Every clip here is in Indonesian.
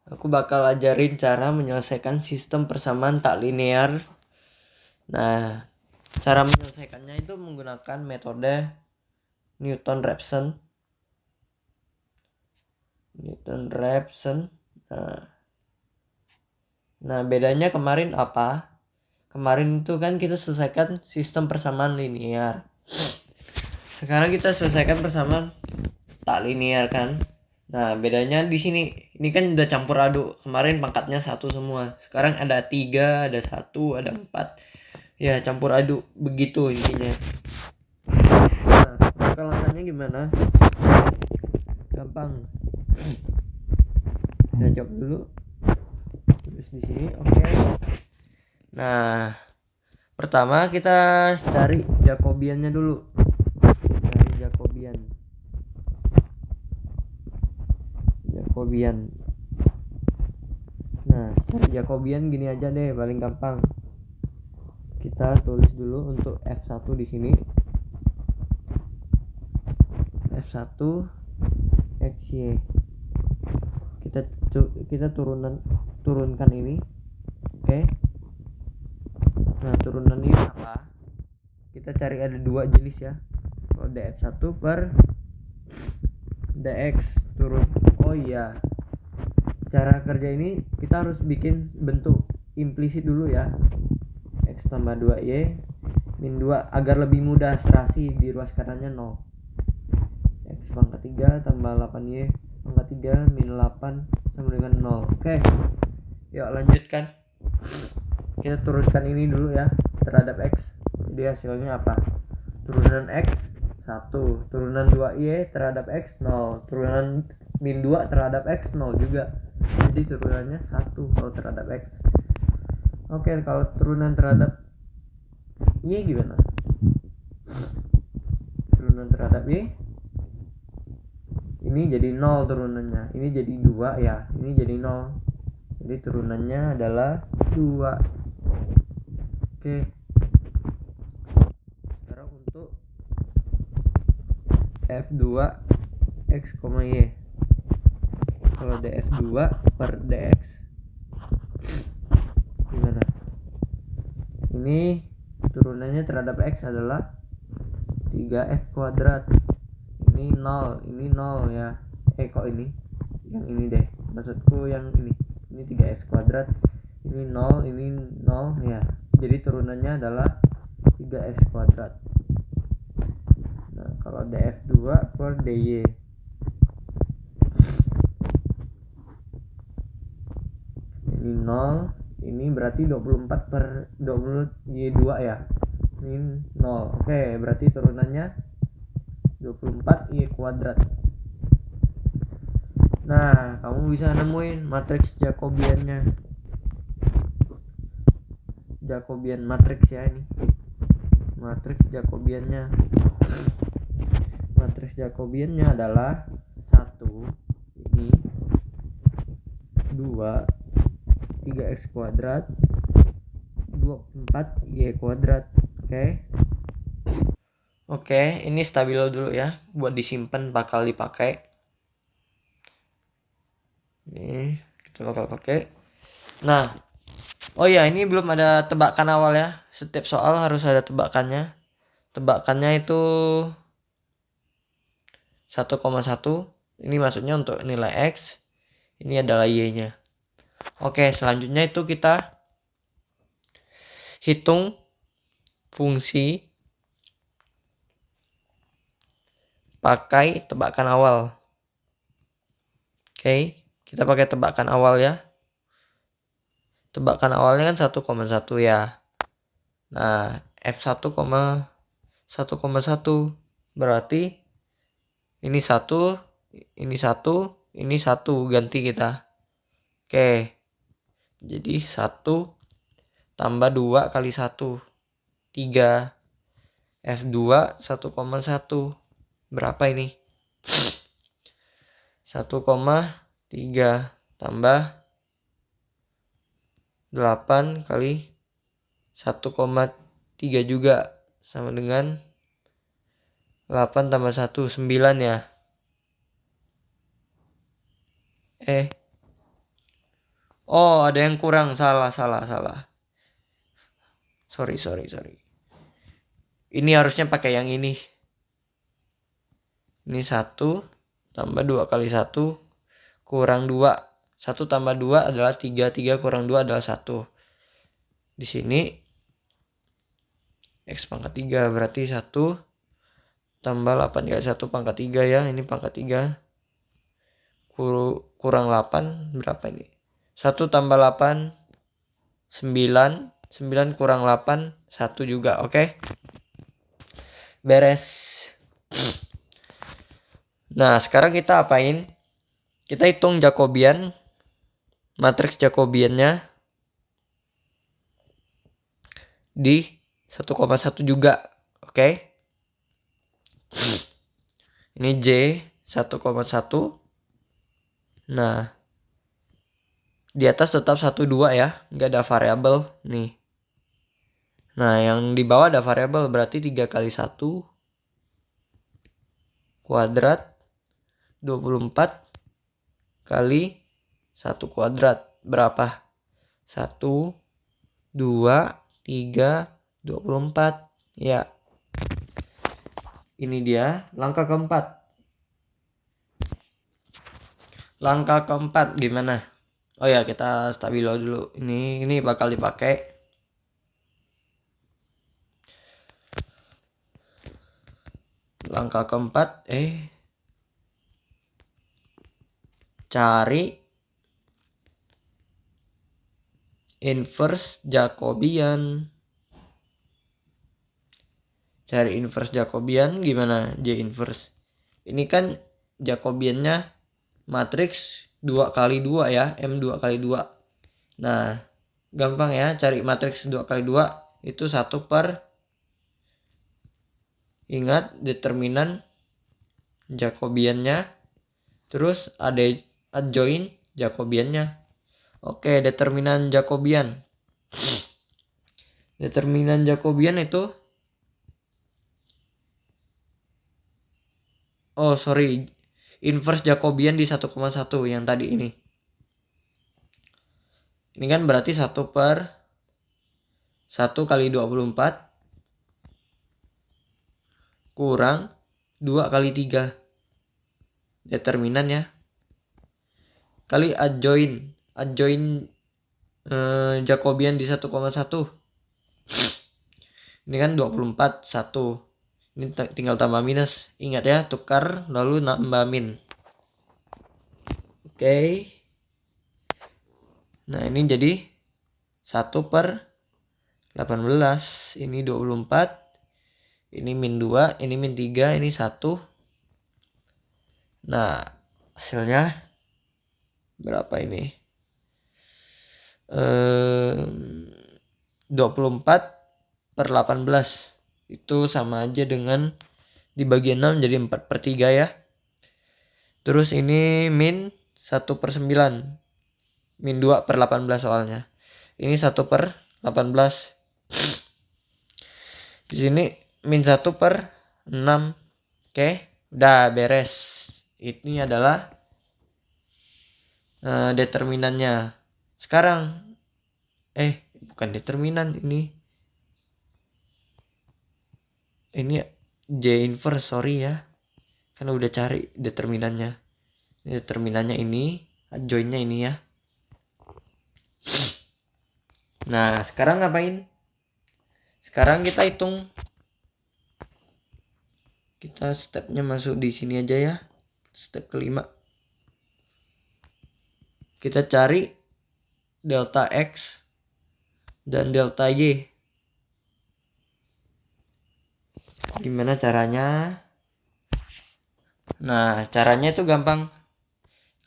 Aku bakal ajarin cara menyelesaikan sistem persamaan tak linear. Nah, cara menyelesaikannya itu menggunakan metode Newton-Raphson. Nah, bedanya kemarin apa? Kemarin itu kan kita selesaikan sistem persamaan linear. Sekarang kita selesaikan persamaan tak linear kan. Nah, bedanya di sini. Ini kan udah campur aduk. Kemarin pangkatnya 1 semua. Sekarang ada 3, ada 1, ada 4. Ya, campur aduk. Begitu intinya. Nah, langkah-langkahnya gimana? Gampang. Saya jawab dulu. Terus di sini, oke. Nah, pertama kita cari Jacobiannya dulu. Cari Jacobian. Nah, cari Jacobian gini aja deh, paling gampang. Kita tulis dulu untuk F1 di sini. F1 XY. Kita turunkan ini. Oke. Nah, turunan ini apa? Kita cari ada 2 jenis ya. Kalau df1 per dx turun. Oh iya. Cara kerja ini kita harus bikin bentuk implisit dulu ya. X tambah 2y min 2 agar lebih mudah serasi di ruas kanannya 0. X pangkat 3 tambah 8y pangkat 3 min 8 sama dengan 0. Oke. Yuk lanjutkan. Kita turunkan ini dulu ya terhadap X. Jadi hasilnya apa? Turunan X 1, turunan 2y terhadap X 0, turunan min 2 terhadap X 0 juga. Jadi turunannya 1 kalau terhadap X. Oke, kalau turunan terhadap Y gimana? Turunan terhadap Y ini jadi 0 turunannya. Ini jadi 2 ya. Ini jadi 0. Jadi turunannya adalah 2. Oke. Sekarang untuk F2 X, Y. Kalau df2 per dx gimana? Ini turunannya terhadap X adalah 3F kuadrat. Ini 0, ini 0 ya. Kok ini? Yang ini deh. Maksudku yang ini. Ini 3x kuadrat. Ini 0, ini 0 ya. Jadi turunannya adalah 3x kuadrat. Nah, kalau df2 per dy. Ini 0, ini berarti 24 per 20 y2 ya. Ini 0. Oke, berarti turunannya 24 y kuadrat. Nah, kamu bisa nemuin matriks Jacobiannya. Jacobian matriks ya ini. Matriks Jacobiannya. Matriks Jacobiannya adalah 1 ini 2 3x kuadrat 24 y kuadrat. Oke, ini stabilo dulu ya, buat disimpan bakal dipakai. Ini kita bakal pakai. Nah, oh ya, ini belum ada tebakan awal ya. Setiap soal harus ada tebakannya. Tebakannya itu 1,1. Ini maksudnya untuk nilai X. Ini adalah Y-nya. Oke, selanjutnya itu kita hitung fungsi pakai tebakan awal. Oke, kita pakai tebakan awal ya. Tebakan awalnya kan 1,1 ya. Nah, F1, 1,1 berarti ini 1, ini 1, ini 1 ganti kita. Oke. Jadi 1 tambah 2 kali 1 3. F2 1,1 berapa ini? 1,3 tambah 8 kali 1,3 juga sama dengan 8 tambah 1 9 ya. Oh, ada yang kurang. Salah. Sorry. Ini harusnya pakai yang ini. Ini 1 tambah 2 kali 1 kurang 2. 1 tambah 2 adalah 3. 3 kurang 2 adalah 1. Di sini X pangkat 3 berarti 1 tambah 8 kali 1 pangkat 3 ya. Ini pangkat 3. Kurang 8 berapa ini? 1 tambah 8 9. 9 kurang 8 1 juga. Oke. Beres. Nah, sekarang kita apain? Kita hitung Jacobian. Matriks Jacobiannya di 1,1 juga. Oke. Ini J 1,1. Nah, di atas tetap 1 2 ya, nggak ada variabel nih. Nah, yang di bawah ada variabel berarti 3 kali 1 kuadrat 24 kali 1 kuadrat berapa? 1 2 3 24. Ya. Ini dia langkah keempat. Langkah keempat gimana? Oh ya, kita stabilo dulu. Ini bakal dipakai. Langkah keempat cari inverse Jacobian. Cari inverse Jacobian gimana? J inverse. Ini kan Jacobiannya matriks 2 kali 2 ya, M 2 kali 2. Nah, gampang ya cari matriks 2 kali 2 itu 1 per, ingat determinan Jacobiannya, terus ada adjoin Jacobiannya. Oke, determinan Jacobian. Determinan Jacobian itu inverse Jacobian di 1,1 yang tadi ini. Ini kan berarti 1 per 1 kali 24 kurang 2 kali 3. Determinan ya. Kali adjoin Jacobian di 1,1. Ini kan 24 1. Ini tinggal tambah minus. Ingat ya, tukar lalu nambah min. Oke. Nah, ini jadi 1 per 18. Ini 24. Ini min 2. Ini min 3. Ini 1. Nah, hasilnya berapa ini? 24 per 18. Itu sama aja dengan dibagi 6 jadi 4 per 3 ya. Terus ini min 1 per 9. Min 2 per 18 soalnya. Ini 1 per 18. Di sini min 1 per 6. Oke, udah beres. Ini adalah determinannya. Sekarang bukan determinan ini. Ini J inverse, sorry ya. Kan udah cari determinannya. Ini determinannya ini, adjoinnya ini ya. Nah, sekarang ngapain? Sekarang kita hitung. Kita stepnya masuk di sini aja ya. Step kelima. Kita cari delta X dan delta Y. Gimana caranya? Nah, caranya itu gampang.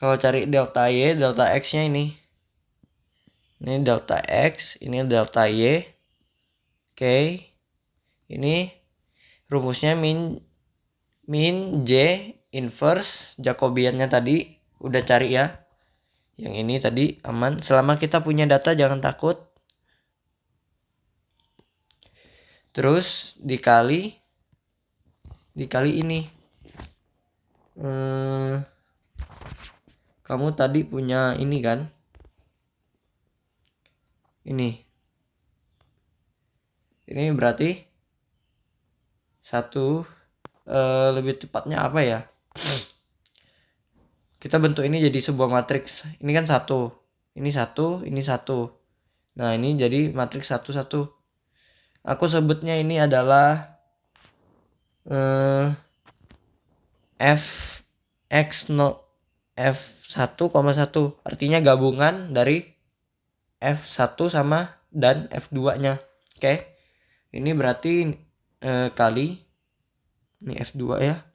Kalau cari delta Y, delta X-nya ini. Ini delta X, ini delta Y. Oke. Ini rumusnya min J inverse Jacobiannya tadi udah cari ya. Yang ini tadi aman. Selama kita punya data jangan takut. Terus dikali ini. Kamu tadi punya ini kan? Ini berarti satu, lebih tepatnya apa ya? Kita bentuk ini jadi sebuah matriks. Ini kan satu, ini satu, ini satu. Nah ini jadi matriks 1, 1. Aku sebutnya ini adalah F1,1, artinya gabungan dari F1 sama dan F2 nya. Oke. Ini berarti kali ini F2 ya.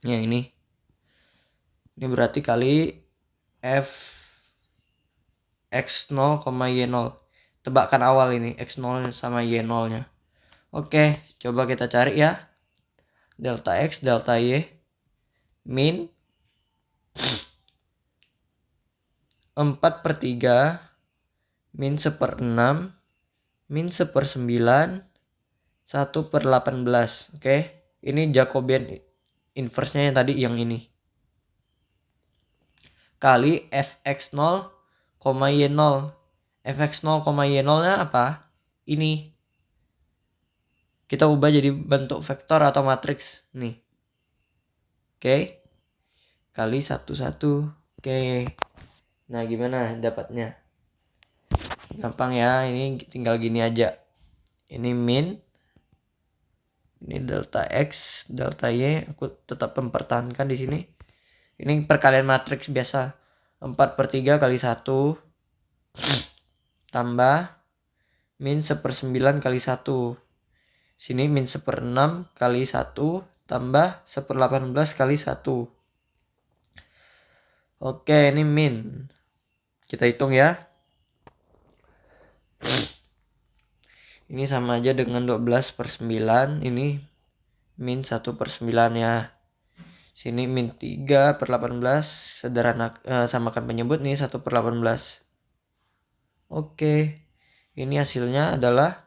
Yang ini berarti kali F X0, Y0. Tebakan awal ini X0 sama Y0 nya. Oke, coba kita cari ya. Delta X, delta Y, min 4/3, min 1/6, min 1/9, 1/18. Oke, ini Jacobian inverse-nya yang tadi yang ini. Kali Fx0, Y0. Fx0, Y0 nya apa? Ini. Kita ubah jadi bentuk vektor atau matriks nih. Oke. Kali 1, 1. Oke. Nah, gimana dapatnya? Gampang ya, ini tinggal gini aja. Ini min, ini delta X, delta Y. Aku tetap mempertahankan di sini. Ini perkalian matriks biasa. 4/3 kali 1 tambah min 1/9 kali 1. Sini min 1/6 kali 1 tambah 1/18 kali 1. Oke, ini min. Kita hitung ya. Ini sama aja dengan 12/9. Ini min 1/9 ya. Sini min 3/18. Sederhana, samakan penyebut nih 1/18. Oke. Ini hasilnya adalah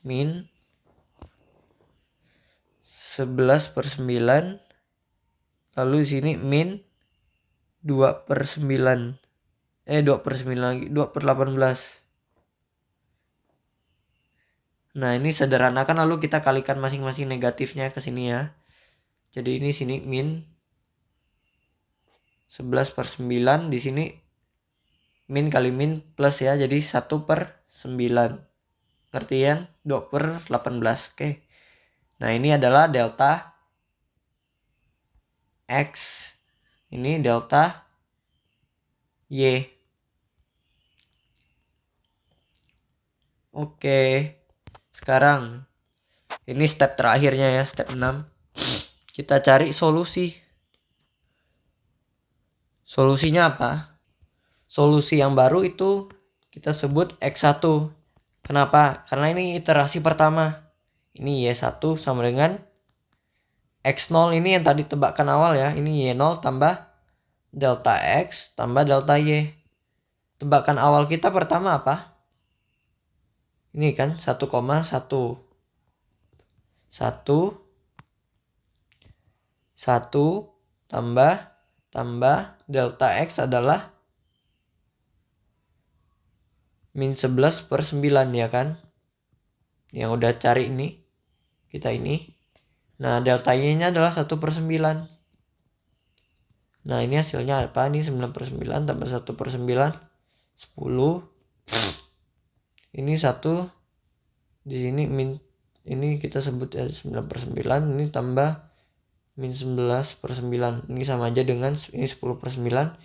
min 11/9. Lalu sini min 2/9. 2/9 lagi, 2/18. Nah, ini sederhanakan lalu kita kalikan masing-masing negatifnya ke sini ya. Jadi ini sini min 11/9, di sini min kali min plus ya, jadi 1/9. Ngerti ya? 2/18. Oke. Nah, ini adalah delta X. Ini delta Y. Oke. Sekarang ini step terakhirnya ya, step 6. Kita cari solusi. Solusinya apa? Solusi yang baru itu kita sebut X1. Kenapa? Karena ini iterasi pertama. Ini Y1 sama dengan X0, ini yang tadi tebakan awal ya. Ini Y0 tambah delta X tambah delta Y. Tebakan awal kita pertama apa? Ini kan 1,1. 1 tambah delta X adalah min 11/9 ya kan. Yang udah cari ini. Kita ini. Nah, delta Y nya adalah 1/9. Nah, ini hasilnya apa? Ini 9/9 tambah 1/9. 10. Ini 1. Di sini min, ini kita sebut ya 9/9. Ini tambah min 11/9. Ini sama aja dengan ini 10/9.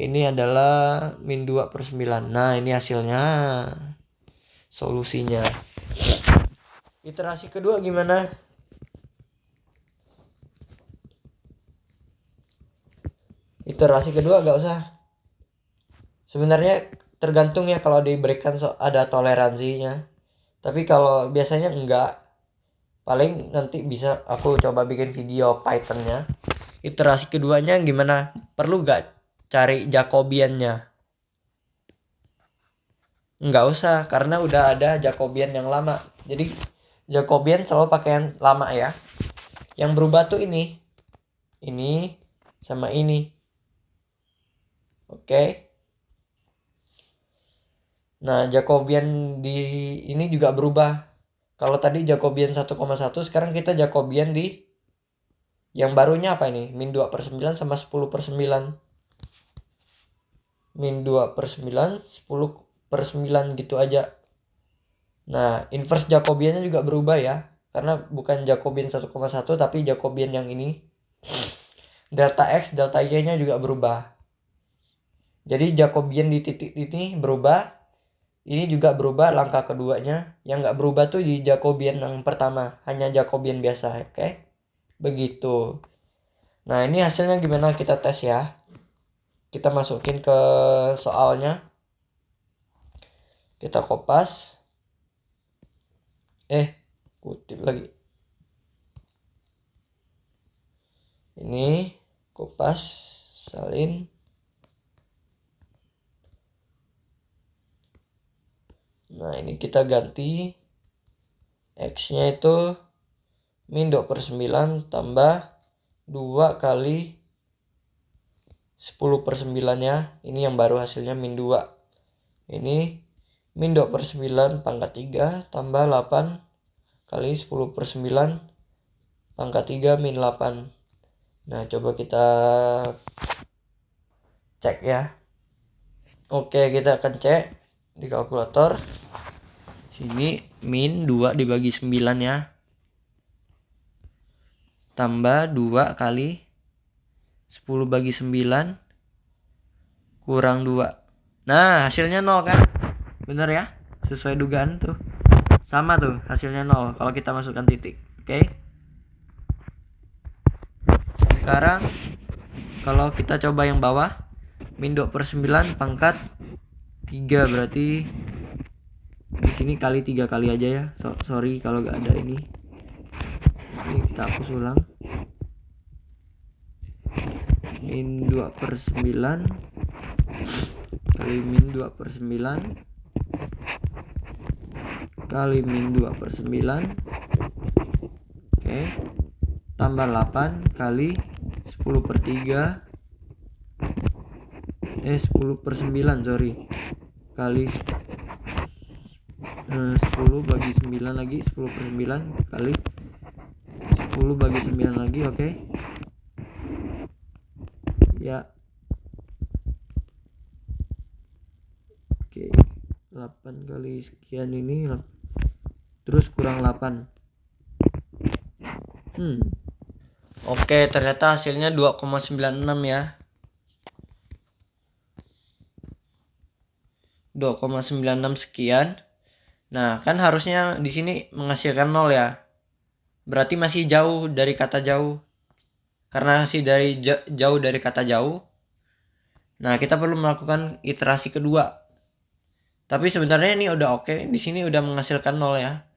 Ini adalah min 2/9. Nah, ini hasilnya. Solusinya. Iterasi kedua gimana? Iterasi kedua gak usah. Sebenarnya tergantung ya, kalau diberikan ada toleransinya. Tapi kalau biasanya enggak. Paling nanti bisa aku coba bikin video Python-nya. Iterasi keduanya gimana? Perlu gak cari Jacobian-nya? Enggak usah, karena udah ada Jacobian yang lama. Jadi Jacobian selalu pakai yang lama ya. Yang berubah tuh ini sama ini. Oke. Nah, Jacobian di ini juga berubah. Kalau tadi Jacobian 1,1, sekarang kita Jacobian di yang barunya apa ini? Min 2/9 sama 10/9. Min 2/9, 10/9 gitu aja. Nah, inverse Jacobiannya juga berubah ya. Karena bukan Jacobian 1,1 tapi Jacobian yang ini. Delta X, delta Y-nya juga berubah. Jadi Jacobian di titik ini berubah. Ini juga berubah langkah keduanya. Yang nggak berubah tuh di Jacobian yang pertama. Hanya Jacobian biasa, oke? Begitu. Nah, ini hasilnya gimana kita tes ya. Kita masukin ke soalnya. Kita kopas. Kutip lagi. Ini kopas, salin. Nah, ini kita ganti X-nya itu min 2/9 tambah 2 kali 10/9 ya. Ini yang baru hasilnya min 2. Ini min 2/9 pangkat 3 tambah 8 kali 10/9 pangkat 3 min 8. Nah, coba kita cek ya. Oke, kita akan cek di kalkulator. Sini min 2 dibagi 9 ya. Tambah 2 kali 10 bagi 9 kurang 2. Nah, hasilnya 0 kan? Bener ya? Sesuai dugaan tuh. Sama tuh, hasilnya 0 kalau kita masukkan titik. Oke. Sekarang kalau kita coba yang bawah, min 2/9 pangkat 3 berarti di sini kali 3 kali aja ya. Sorry kalau gak ada ini. Ini kita hapus ulang. Min 2/9 kali min 2/9 kali min 2/9, oke, tambah 8 kali 10/3 10/9 sorry, kali 10 bagi 9 lagi, 10/9 kali 10 bagi 9 lagi, oke. Ya. Oke. 8 kali sekian ini terus kurang 8. Oke, ternyata hasilnya 2,96 ya. 2,96 sekian. Nah, kan harusnya di sini menghasilkan 0 ya. Berarti masih jauh dari kata jauh. Karena masih jauh dari kata jauh. Nah, kita perlu melakukan iterasi kedua. Tapi sebenarnya ini udah oke. Di sini udah menghasilkan 0 ya.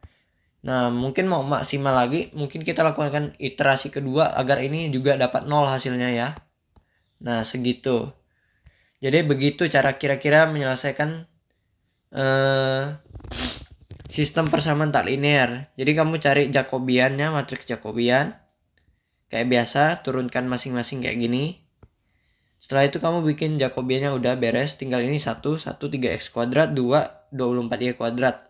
Nah, mungkin mau maksimal lagi, mungkin kita lakukan iterasi kedua agar ini juga dapat 0 hasilnya ya. Nah, segitu. Jadi begitu cara kira-kira menyelesaikan sistem persamaan tak linear. Jadi kamu cari Jacobiannya, matriks Jacobian. Kayak biasa, turunkan masing-masing kayak gini. Setelah itu kamu bikin Jacobiannya udah beres. Tinggal ini 1, 3x kuadrat, 2, 24y kuadrat.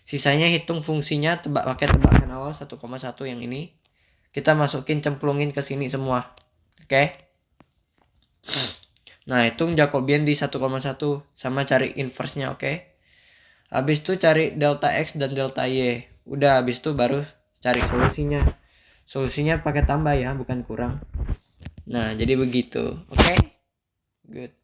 Sisanya hitung fungsinya, pakai tebakan awal 1,1 yang ini. Kita masukin, cemplungin ke sini semua. Oke. Nah, hitung Jacobian di 1,1 sama cari inverse-nya, oke. Habis itu cari delta X dan delta Y. Udah, habis itu baru cari solusinya. Solusinya pakai tambah ya, bukan kurang. Nah, jadi begitu. Oke. Good.